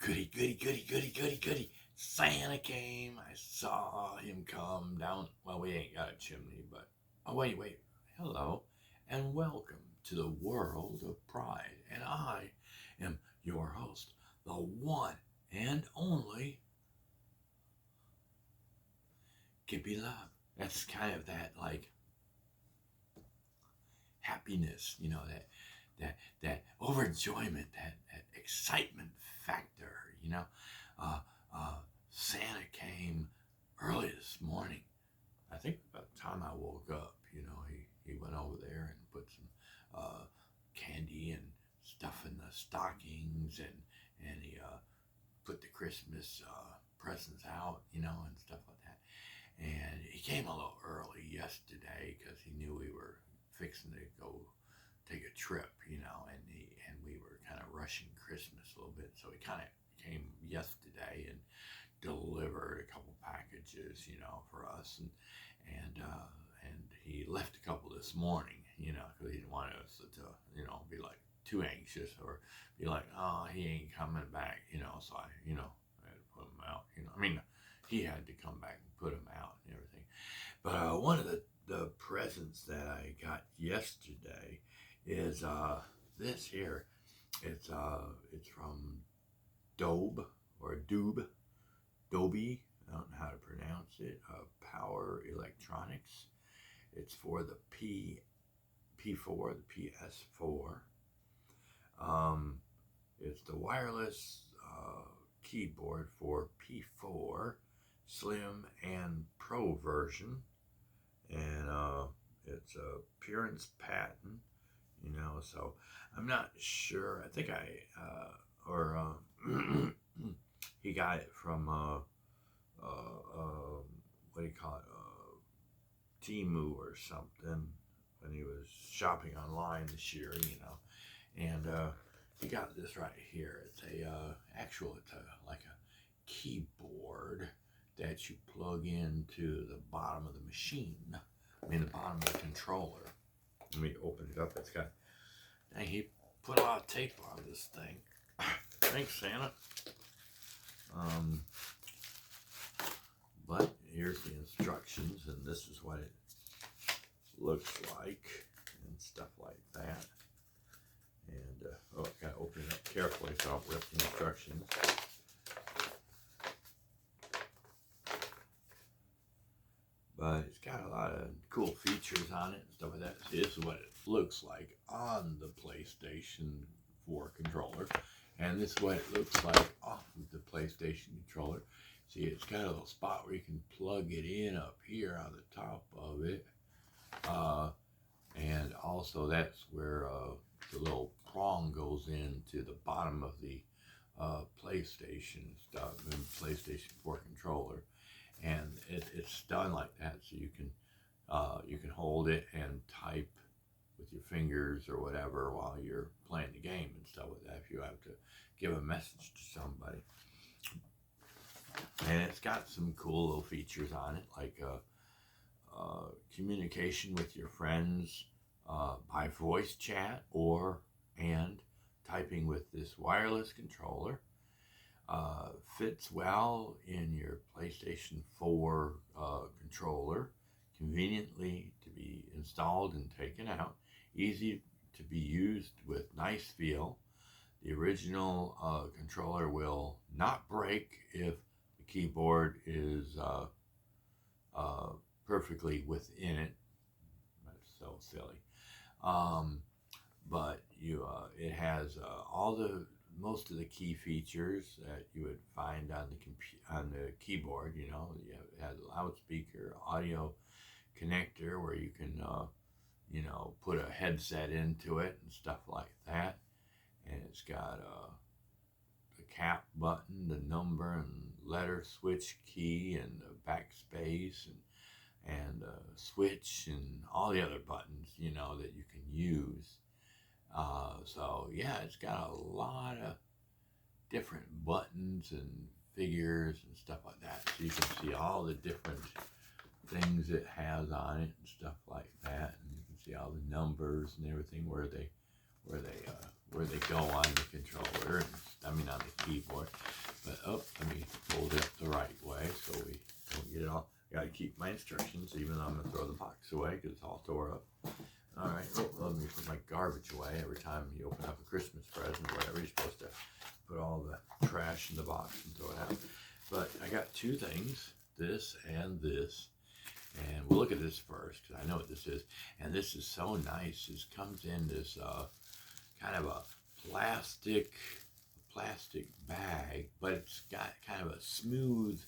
Goody, goody, goody, goody, goody, goody. Santa came. I saw him come down. Well, we ain't got a chimney, but. Oh, wait. Hello, and welcome to the world of pride. And I am your host, the one and only Gippy Love. That's kind of that, like, happiness, that overjoyment, that excitement factor, Santa came early this morning. I think about the time I woke up, he went over there and put some candy and stuff in the stockings, and he put the Christmas presents out, and stuff like that. And he came a little early yesterday because he knew we were fixing to go take a trip, and we were kind of rushing Christmas a little bit. So he kind of came yesterday and delivered a couple packages, for us, and he left a couple this morning, because he didn't want us to, be like too anxious or be like, oh, he ain't coming back, so I had to put him out, I mean, he had to come back and put him out and everything. But one of the presents that I got yesterday is this here. It's from Dobe or Doob, Dobie. I don't know how to pronounce it. Power Electronics. It's for the Ps4, the Ps4. It's the wireless keyboard for P4 Slim and Pro version, and it's a appearance patent, so I'm not sure. I think he got it from what do you call it, Timu or something, when he was shopping online this year, and he got this right here. It's like a keyboard that you plug into the bottom of the machine. The bottom of the controller. Let me open it up. It's got, dang, he put a lot of tape on this thing. Thanks, Santa. But here's the instructions, and this is what it looks like, and stuff like that. And, I gotta open it up carefully so I don't rip the instructions. But it's got a lot of cool features on it and stuff like that. This is what it looks like on the PlayStation 4 controller. And this is what it looks like off of the PlayStation controller. See, it's got a little spot where you can plug it in up here on the top of it. And also that's where the little prong goes into the bottom of the PlayStation stuff, and PlayStation 4 controller. And it's done like that, so you can hold it and type with your fingers or whatever while you're playing the game and stuff like that, if you have to give a message to somebody. And it's got some cool little features on it, like communication with your friends by voice chat and typing with this wireless controller. Fits well in your PlayStation 4 controller, conveniently to be installed and taken out, easy to be used with nice feel. The original controller will not break if the keyboard is perfectly within it. That's so silly. But it has most of the key features that you would find on the keyboard. It has a loudspeaker, audio connector where you can put a headset into it and stuff like that. And it's got the cap button, the number and letter switch key, and the backspace, and switch, and all the other buttons that you can use. So yeah, it's got a lot of different buttons and figures and stuff like that. So you can see all the different things it has on it and stuff like that. And you can see all the numbers and everything where where they go on the controller, I mean on the keyboard. But let me hold it up the right way so we don't get it all. Gotta keep my instructions, even though I'm gonna throw the box away because it's all tore up. All right, let me put my garbage away. Every time you open up a Christmas present or whatever, you're supposed to put all the trash in the box and throw it out. But I got two things, this and this. And we'll look at this first, because I know what this is. And this is so nice. This comes in this kind of a plastic bag, but it's got kind of a smooth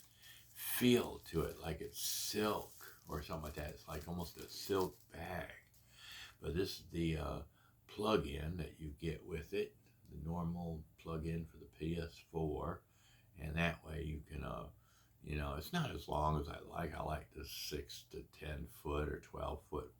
feel to it, like it's silk or something like that. It's like almost a silk bag. But this is the plug-in that you get with it, the normal plug-in for the PS4. And that way you can it's not as long as I like. I like the 6 to 10 foot or 12 foot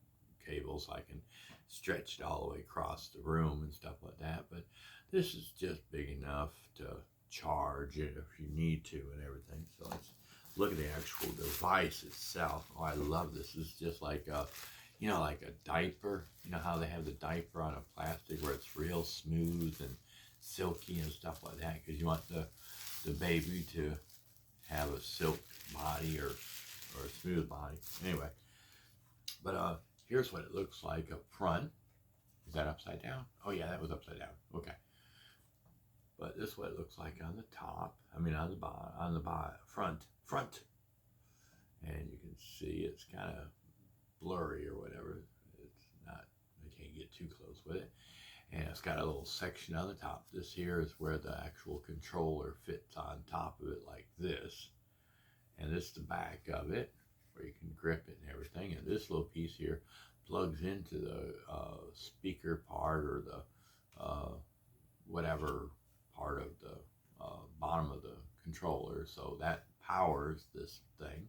cables. So I can stretch it all the way across the room and stuff like that. But this is just big enough to charge it if you need to and everything. So let's look at the actual device itself. Oh, I love this. It's just like like a diaper. You know how they have the diaper on a plastic where it's real smooth and silky and stuff like that, because you want the baby to have a silk body or a smooth body. Anyway, but here's what it looks like up front. Is that upside down? Oh yeah, that was upside down. Okay. But this is what it looks like on the top. I mean on the bottom, front. And you can see it's kind of blurry or whatever. It's not. I can't get too close with it. And it's got a little section on the top. This here is where the actual controller fits on top of it like this. And this is the back of it, where you can grip it and everything. And this little piece here plugs into the speaker part or the whatever part of the bottom of the controller. So that powers this thing.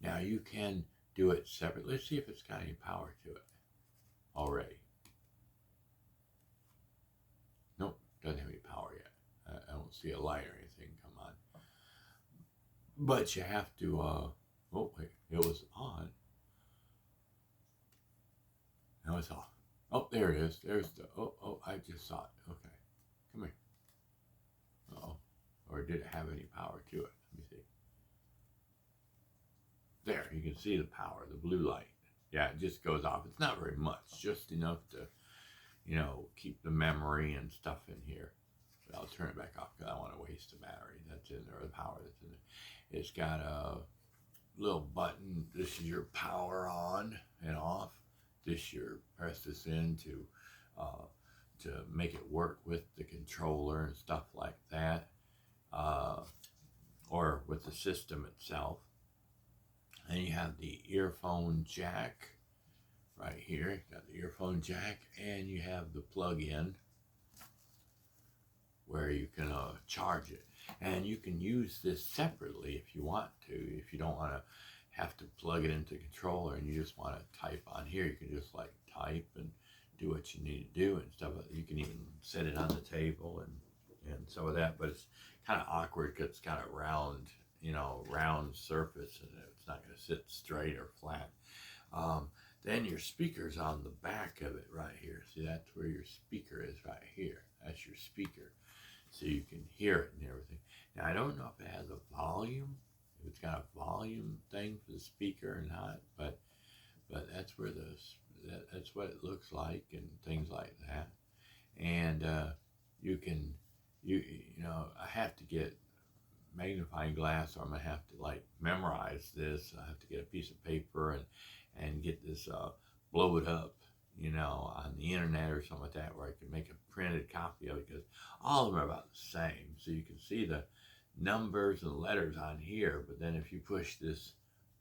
Now you can do it separately. Let's see if it's got any power to it already. Nope, doesn't have any power yet. I don't see a light or anything come on. But you have to, oh wait, it was on. Now it's off. Oh, there it is. There's the, I just saw it. Okay, come here. Uh-oh, or did it have any power to it? Let me see. There, you can see the power, the blue light. Yeah, it just goes off. It's not very much, just enough to, keep the memory and stuff in here. But I'll turn it back off because I don't want to waste the battery that's in there, or the power that's in there. It's got a little button. This is your power on and off. This you press this in to make it work with the controller and stuff like that, or with the system itself. And you have the earphone jack right here. You got the earphone jack, and you have the plug-in where you can charge it. And you can use this separately if you want to. If you don't want to have to plug it into the controller and you just want to type on here, you can just like type and do what you need to do and stuff. You can even set it on the table and some of that, but it's kind of awkward because it's got a round surface and it's not going to sit straight or flat. Then your speaker's on the back of it right here. See, that's where your speaker is right here. That's your speaker. So you can hear it and everything. Now, I don't know if it has a volume, if it's got a volume thing for the speaker or not, but that's where that's what it looks like and things like that. And I have to get magnifying glass, or I'm gonna have to like memorize this. I have to get a piece of paper and get this blow it up, on the internet or something like that, where I can make a printed copy of it, because all of them are about the same. So you can see the numbers and letters on here, but then if you push this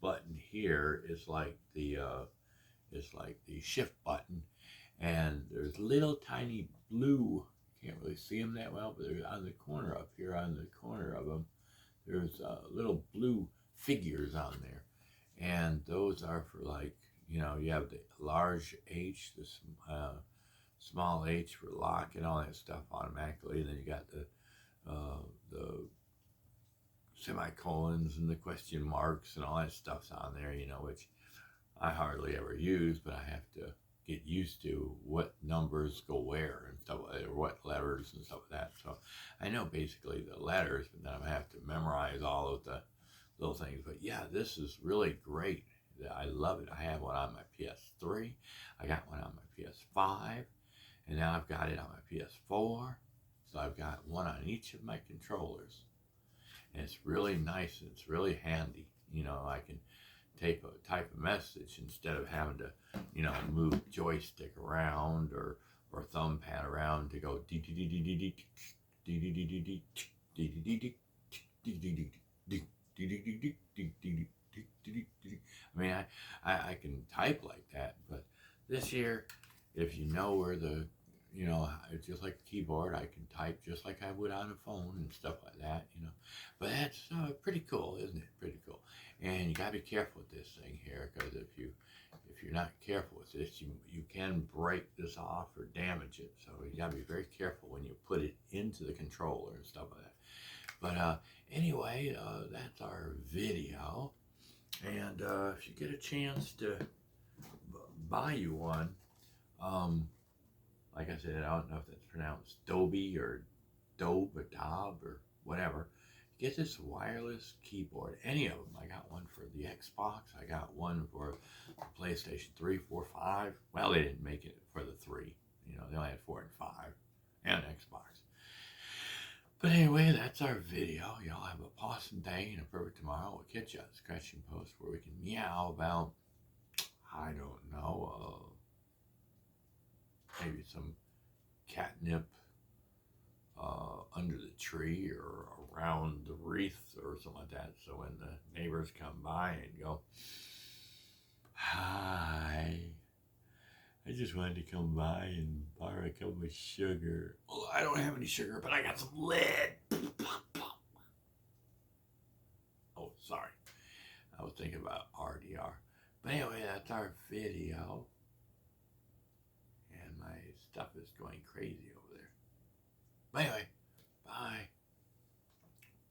button here, it's like the shift button, and there's little tiny blue. Can't really see them that well, but they're on the corner up here. On the corner of them, there's little blue figures on there, and those are for like, you have the large H, the small H for lock and all that stuff automatically. And then you got the semicolons and the question marks and all that stuff's on there, which I hardly ever use, but I have to get used to what numbers go where and stuff, or what letters and stuff like that. So I know basically the letters, but then I have to memorize all of the little things. But yeah, this is really great. I love it. I have one on my PS3. I got one on my PS5, and now I've got it on my PS4. So I've got one on each of my controllers, and it's really nice and it's really handy. I can type a message instead of having to, move joystick around or thumb pad around to go dee dee dee dee dee dee dee dee dee dee dee dee dee dee dee dee. I mean, I can type like that, but this year, if you know where the, it's just like a keyboard, I can type just like I would on a phone and stuff like that, But that's pretty cool, isn't it? Pretty cool. And you gotta be careful with this thing here, because if you're not careful with this, you can break this off or damage it. So you gotta be very careful when you put it into the controller and stuff like that. But anyway, that's our video. And if you get a chance to buy you one, like I said, I don't know if that's pronounced Dobie or Dobe or Dob or whatever. Get this wireless keyboard, any of them. I got one for the Xbox. I got one for the PlayStation 3, 4, 5. Well, they didn't make it for the 3. They only had 4 and 5 and Xbox. But anyway, that's our video. Y'all have a awesome day and a perfect tomorrow. We'll catch you at the Scratching Post where we can meow about, I don't know, maybe some catnip under the tree or around the wreath or something like that. So when the neighbors come by and go, "Hi, I just wanted to come by and borrow a cup of sugar." "Oh, I don't have any sugar, but I got some lead." Oh, sorry. I was thinking about RDR. But anyway, that's our video. And my stuff is going crazy over there. But anyway,